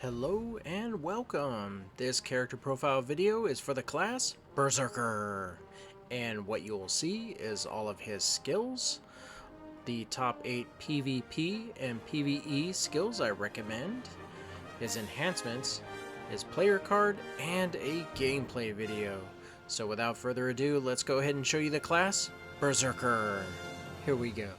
Hello and welcome. This character profile video is for the class Berserker. And what you will see is all of his skills, the top 8 PvP and PvE skills I recommend, his enhancements, his player card, and a gameplay video. So without further ado, let's go ahead and show you the class Berserker. Here we go.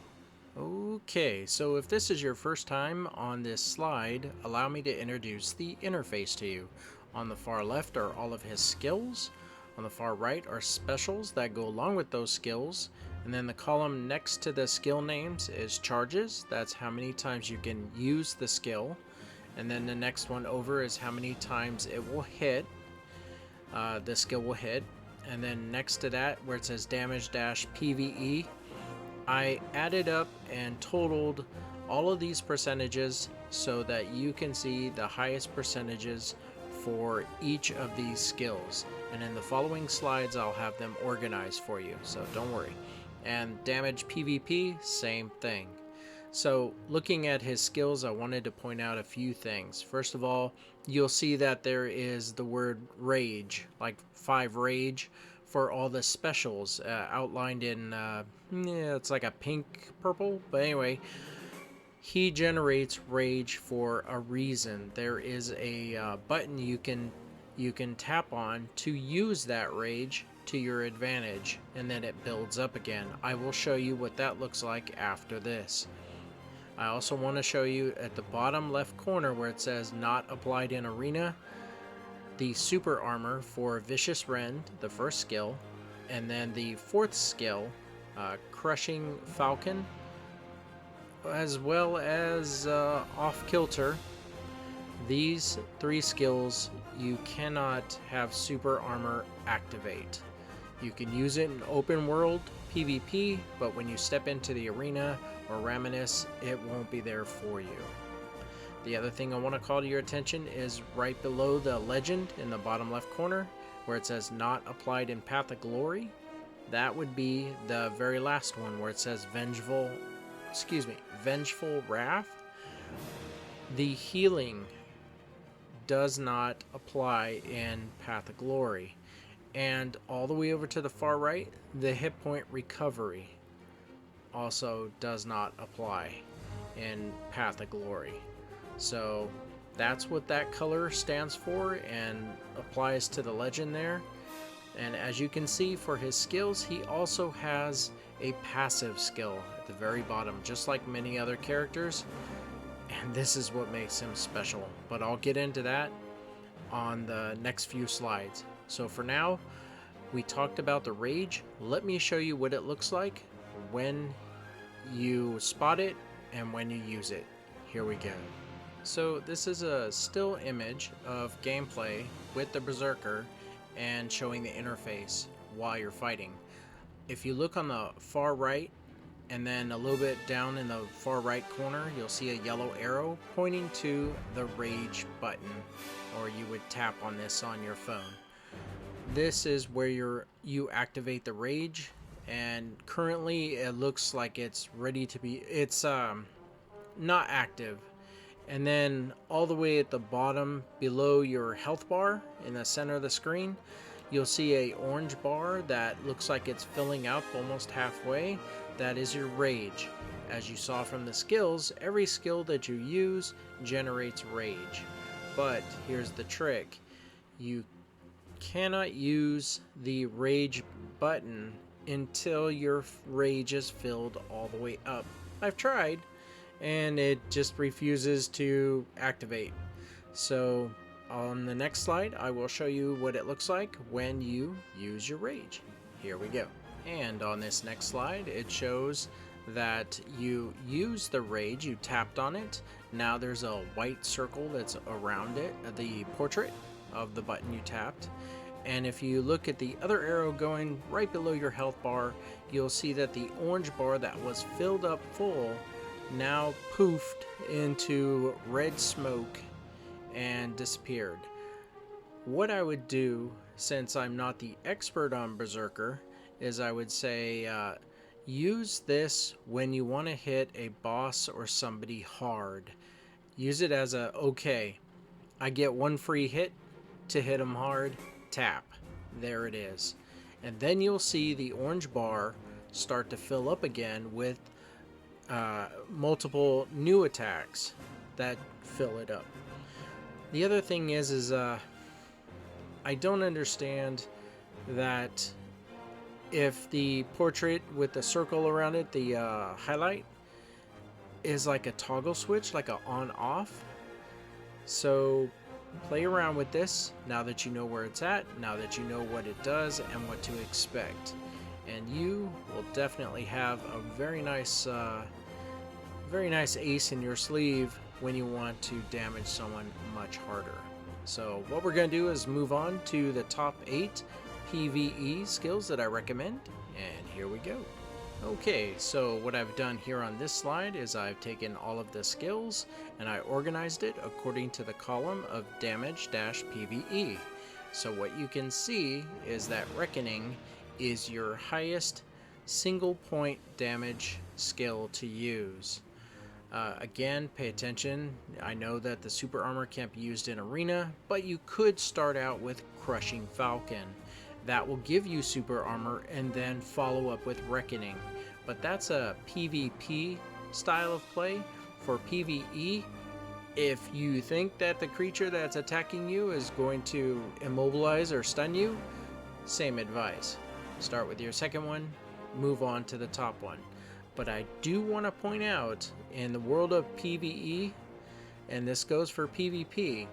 Okay, so if this is your first time on this slide, allow me to introduce the interface to you. On the far left are all of his skills. On the far right are specials that go along with those skills. And then the column next to the skill names is charges. That's how many times you can use the skill. And then the next one over is how many times it will hit. The skill will hit. And then next to that, where it says damage-PVE, I added up and totaled all of these percentages so that you can see the highest percentages for each of these skills. And in the following slides, I'll have them organized for you, so don't worry. And damage PvP, same thing. So looking at his skills, I wanted to point out a few things. First of all, you'll see that there is the word rage, like 5 rage, for all the specials outlined in, it's like a pink purple, but anyway, he generates rage for a reason. There is a button you can tap on to use that rage to your advantage, and then it builds up again. I will show you what that looks like after this. I also want to show you at the bottom left corner where it says not applied in arena, the super armor for Vicious Rend, the first skill, and then the fourth skill, Crushing Falcon, as well as Off Kilter. These 3 skills you cannot have super armor activate. You can use it in open world PvP, but when you step into the arena or Raminis, it won't be there for you. The other thing I want to call to your attention is right below the legend in the bottom left corner where it says not applied in Path of Glory. That would be the very last one where it says Vengeful Wrath. The healing does not apply in Path of Glory. And all the way over to the far right, the hit point recovery also does not apply in Path of Glory. So that's what that color stands for and applies to the legend there. And as you can see, for his skills, he also has a passive skill at the very bottom, just like many other characters. And this is what makes him special. But I'll get into that on the next few slides. So for now, we talked about the rage. Let me show you what it looks like when you spot it and when you use it. Here we go. So this is a still image of gameplay with the Berserker and showing the interface while you're fighting. If you look on the far right and then a little bit down in the far right corner, you'll see a yellow arrow pointing to the rage button, or you would tap on this on your phone. This is where you activate the rage, and currently it looks like it's ready to be, it's not active. And then all the way at the bottom below your health bar in the center of the screen, you'll see a orange bar that looks like it's filling up almost halfway. That is your rage. As you saw from the skills, every skill that you use generates rage. But here's the trick. You cannot use the rage button until your rage is filled all the way up. I've tried, and it just refuses to activate. So on the next slide, I will show you what it looks like when you use your rage. Here we go. And on this next slide, it shows that you use the rage, you tapped on it. Now there's a white circle that's around it, the portrait of the button you tapped. And if you look at the other arrow going right below your health bar, you'll see that the orange bar that was filled up full now poofed into red smoke and disappeared. What I would do, since I'm not the expert on Berserker, is I would say use this when you want to hit a boss or somebody hard. Use it as a, okay, I get one free hit to hit them hard, tap. There it is. And then you'll see the orange bar start to fill up again with multiple new attacks that fill it up. The other thing is I don't understand that if the portrait with the circle around it, the highlight, is like a toggle switch, like a on-off. So play around with this now that you know where it's at, now that you know what it does and what to expect. And you will definitely have a very nice ace in your sleeve when you want to damage someone much harder. So what we're going to do is move on to the top 8 PvE skills that I recommend, and here we go. Okay, so what I've done here on this slide is I've taken all of the skills and I organized it according to the column of damage-PvE. So what you can see is that Reckoning is your highest single point damage skill to use. Again, pay attention. I know that the super armor can't be used in arena, but you could start out with Crushing Falcon. That will give you super armor and then follow up with Reckoning. But that's a PvP style of play. For PvE, if you think that the creature that's attacking you is going to immobilize or stun you, same advice. Start with your second one, move on to the top one. But I do want to point out, in the world of PvE, and this goes for PvP,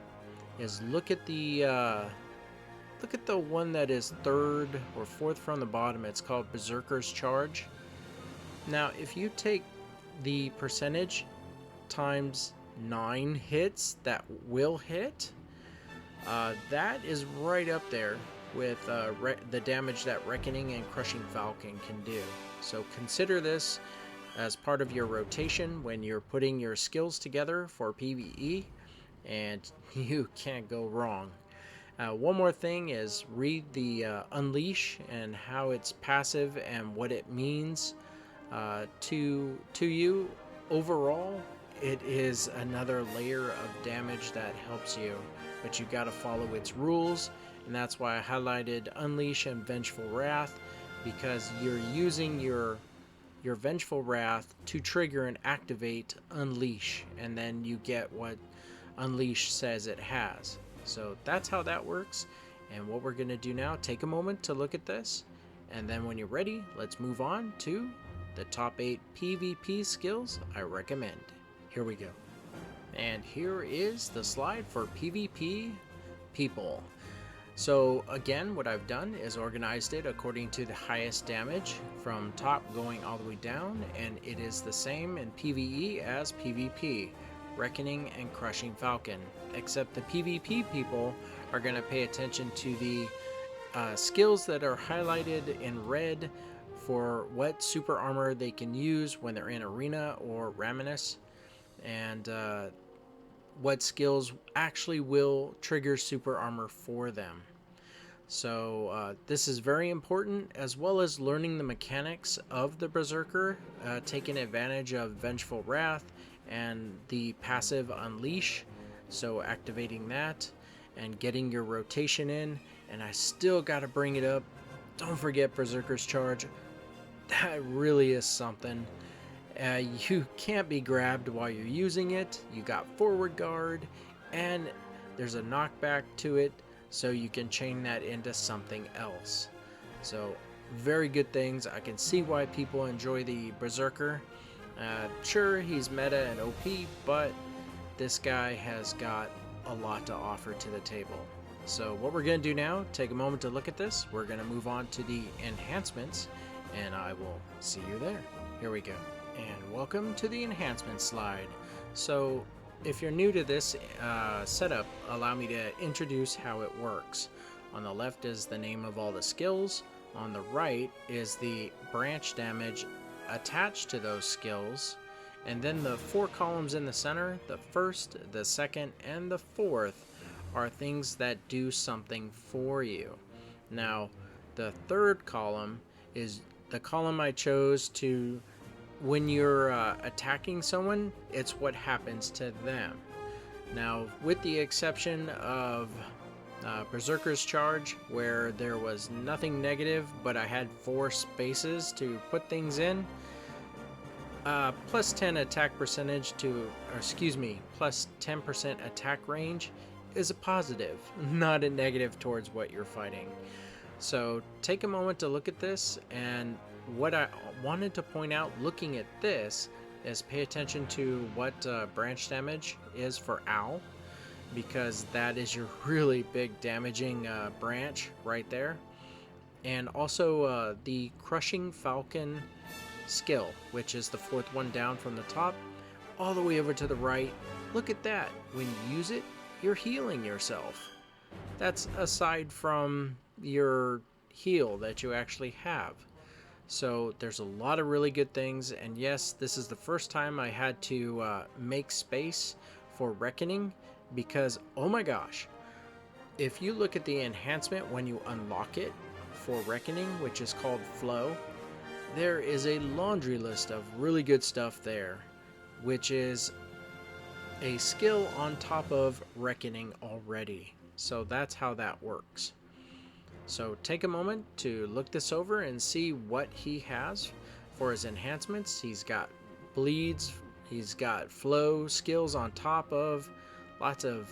is look at the one that is third or fourth from the bottom. It's called Berserker's Charge. Now, if you take the percentage times 9 hits that will hit, that is right up there with the damage that Reckoning and Crushing Falcon can do. So consider this as part of your rotation when you're putting your skills together for PvE, and you can't go wrong. One more thing is read the Unleash and how it's passive and what it means to you. Overall, it is another layer of damage that helps you, but you got to follow its rules, and that's why I highlighted Unleash and Vengeful Wrath, because you're using your Vengeful Wrath to trigger and activate Unleash, and then you get what Unleash says it has. So that's how that works. And what we're going to do now, take a moment to look at this, and then when you're ready, let's move on to the top 8 PvP skills I recommend. Here we go. And here is the slide for PvP people. So again, what I've done is organized it according to the highest damage from top going all the way down, and it is the same in PvE as PvP. Reckoning and Crushing Falcon, except the PvP people are going to pay attention to the skills that are highlighted in red for what super armor they can use when they're in Arena or Raminus, and what skills actually will trigger super armor for them. So this is very important, as well as learning the mechanics of the Berserker, taking advantage of Vengeful Wrath and the passive Unleash, so activating that and getting your rotation in. And I still got to bring it up, don't forget Berserker's Charge. That really is something. You can't be grabbed while you're using it. You got forward guard, and there's a knockback to it, so you can chain that into something else. So very good things. I can see why people enjoy the Berserker. Sure, he's meta and OP, but this guy has got a lot to offer to the table. So what we're going to do now, take a moment to look at this. We're going to move on to the enhancements, and I will see you there. Here we go. And welcome to the enhancement slide. So if you're new to this setup, allow me to introduce how it works. On the left is the name of all the skills. On the right is the branch damage attached to those skills, and then the 4 columns in the center, the first, the second, and the fourth, are things that do something for you. Now, the third column is the column I chose to, when you're attacking someone, it's what happens to them. Now, with the exception of Berserker's Charge, where there was nothing negative, but I had 4 spaces to put things in, plus 10 attack percentage plus 10% attack range is a positive, not a negative towards what you're fighting. So take a moment to look at this, and what I wanted to point out looking at this is pay attention to what branch damage is for Owl, because that is your really big damaging branch right there. And also the Crushing Falcon skill, which is the 4th one down from the top, all the way over to the right. Look at that. When you use it, you're healing yourself. That's aside from your heal that you actually have. So there's a lot of really good things, and yes, this is the first time I had to make space for Reckoning, because oh my gosh, if you look at the enhancement when you unlock it for Reckoning, which is called Flow, there is a laundry list of really good stuff there, which is a skill on top of Reckoning already. So that's how that works. So take a moment to look this over and see what he has for his enhancements. He's got bleeds, he's got flow skills on top of lots of,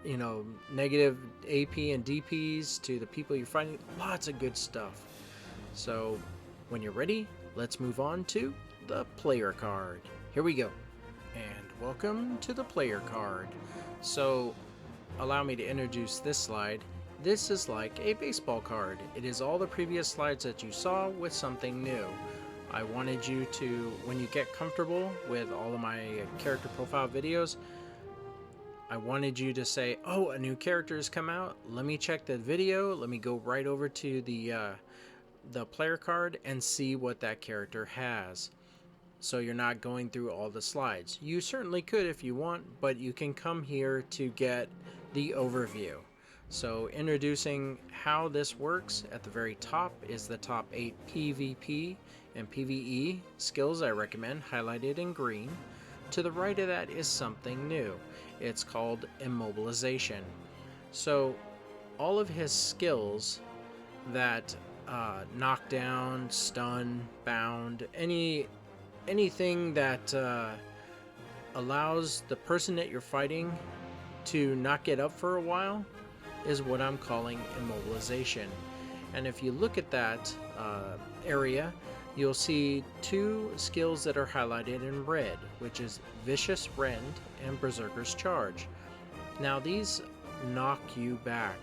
negative AP and DPs to the people you're fighting. Lots of good stuff. So when you're ready, let's move on to the player card. Here we go. And welcome to the player card. So allow me to introduce this slide. This is like a baseball card. It is all the previous slides that you saw with something new. I wanted you to, when you get comfortable with all of my character profile videos, I wanted you to say, oh, a new character has come out. Let me check the video. Let me go right over to the player card and see what that character has. So you're not going through all the slides. You certainly could if you want, but you can come here to get the overview. So introducing how this works, at the very top is the top 8 PvP and PvE skills I recommend, highlighted in green. To the right of that is something new. It's called Immobilization. So all of his skills that knockdown, stun, bound, anything that allows the person that you're fighting to not get up for a while is what I'm calling immobilization. And if you look at that area, you'll see 2 skills that are highlighted in red, which is Vicious Rend and Berserker's Charge. Now these knock you back,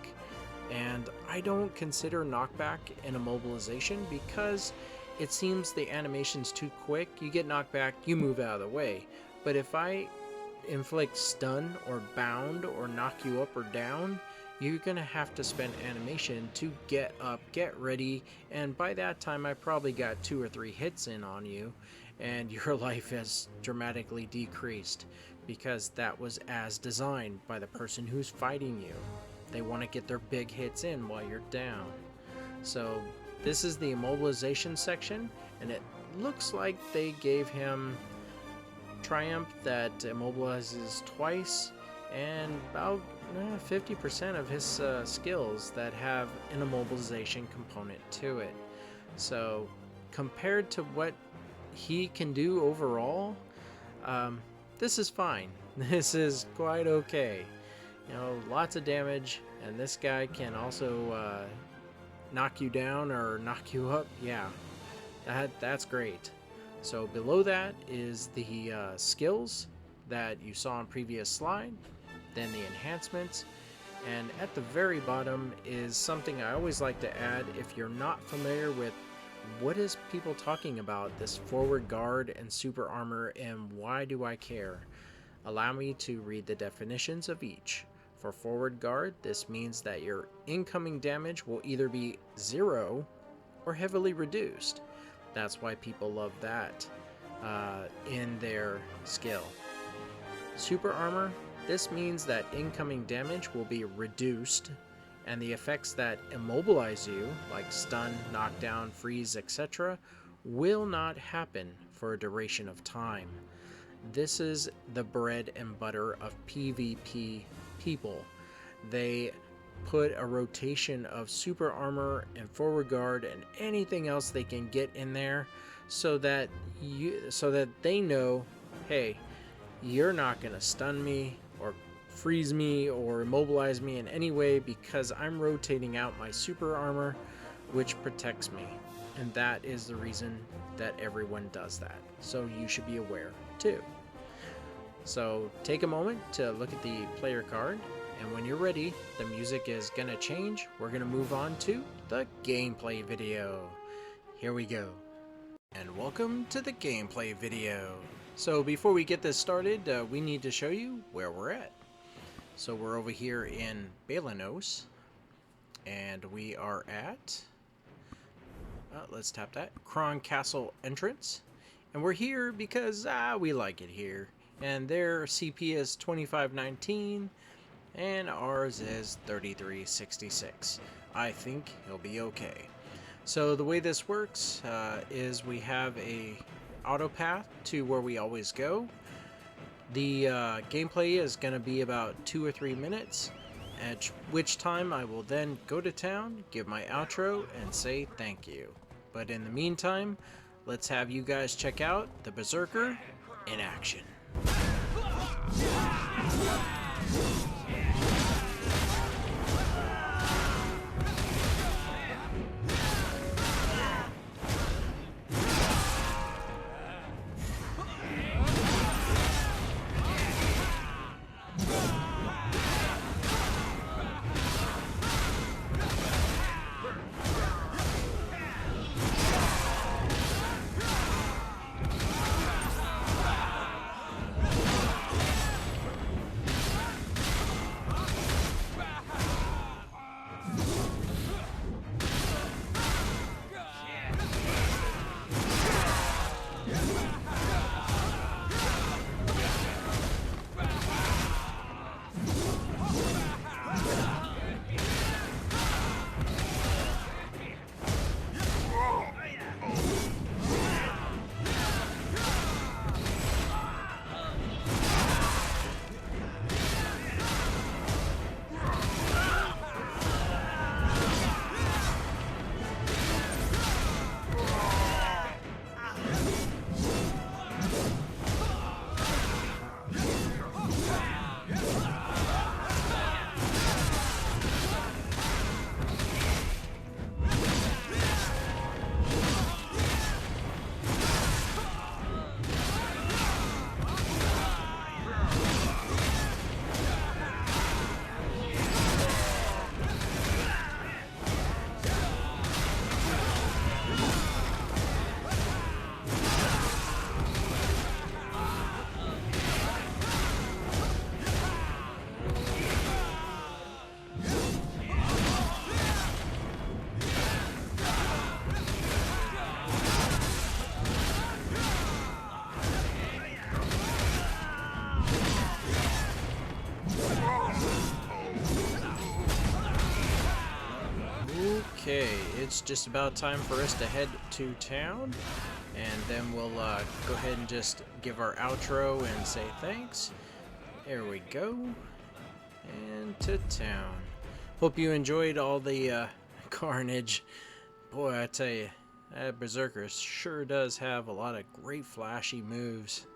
and I don't consider knockback an immobilization because it seems the animation's too quick. You get knocked back, you move out of the way. But if I inflict stun or bound or knock you up or down, you're gonna have to spend animation to get up, get ready, and by that time I probably got 2 or 3 hits in on you, and your life has dramatically decreased, because that was as designed by the person who's fighting you. They want to get their big hits in while you're down. So this is the immobilization section, and it looks like they gave him Triumph that immobilizes twice, and about 50% of his skills that have an immobilization component to it. So compared to what he can do overall, this is fine. This is quite okay. Lots of damage, and this guy can also knock you down or knock you up. Yeah, that's great. So below that is the skills that you saw on previous slide, then the enhancements, and at the very bottom is something I always like to add if you're not familiar with what is people talking about this forward guard and super armor and why do I care. Allow me to read the definitions of each. For forward guard, this means that your incoming damage will either be 0 or heavily reduced. That's why people love that in their skill. Super armor, this means that incoming damage will be reduced, and the effects that immobilize you, like stun, knockdown, freeze, etc., will not happen for a duration of time. This is the bread and butter of PvP people. They put a rotation of super armor and forward guard and anything else they can get in there so that they know, hey, you're not going to stun me or freeze me or immobilize me in any way because I'm rotating out my super armor, which protects me. And that is the reason that everyone does that. So you should be aware too. So take a moment to look at the player card, and when you're ready, the music is gonna change. We're gonna move on to the gameplay video. Here we go. And welcome to the gameplay video. So before we get this started, we need to show you where we're at. So we're over here in Balenos, and we are at, let's tap that, Kron Castle entrance. And we're here because we like it here. And their CP is 2519, and ours is 3366. I think he'll be okay. So the way this works is we have a auto path to where we always go. The gameplay is going to be about 2 or 3 minutes, at which time I will then go to town, give my outro, and say thank you. But in the meantime, let's have you guys check out the Berserker in action. Okay, it's just about time for us to head to town, and then we'll go ahead and just give our outro and say thanks. There we go, and to town. Hope you enjoyed all the carnage. Boy, I tell you, that Berserker sure does have a lot of great flashy moves.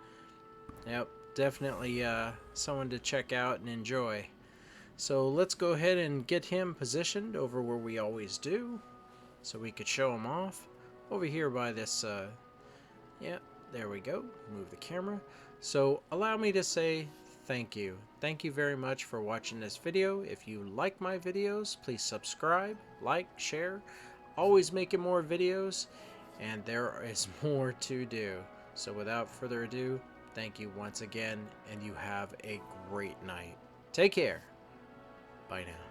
Yep, definitely someone to check out and enjoy. So let's go ahead and get him positioned over where we always do, so we could show him off. Over here by this, yeah, there we go. Move the camera. So allow me to say thank you. Thank you very much for watching this video. If you like my videos, please subscribe, like, share. Always making more videos, and there is more to do. So without further ado, thank you once again, and you have a great night. Take care. Bye now.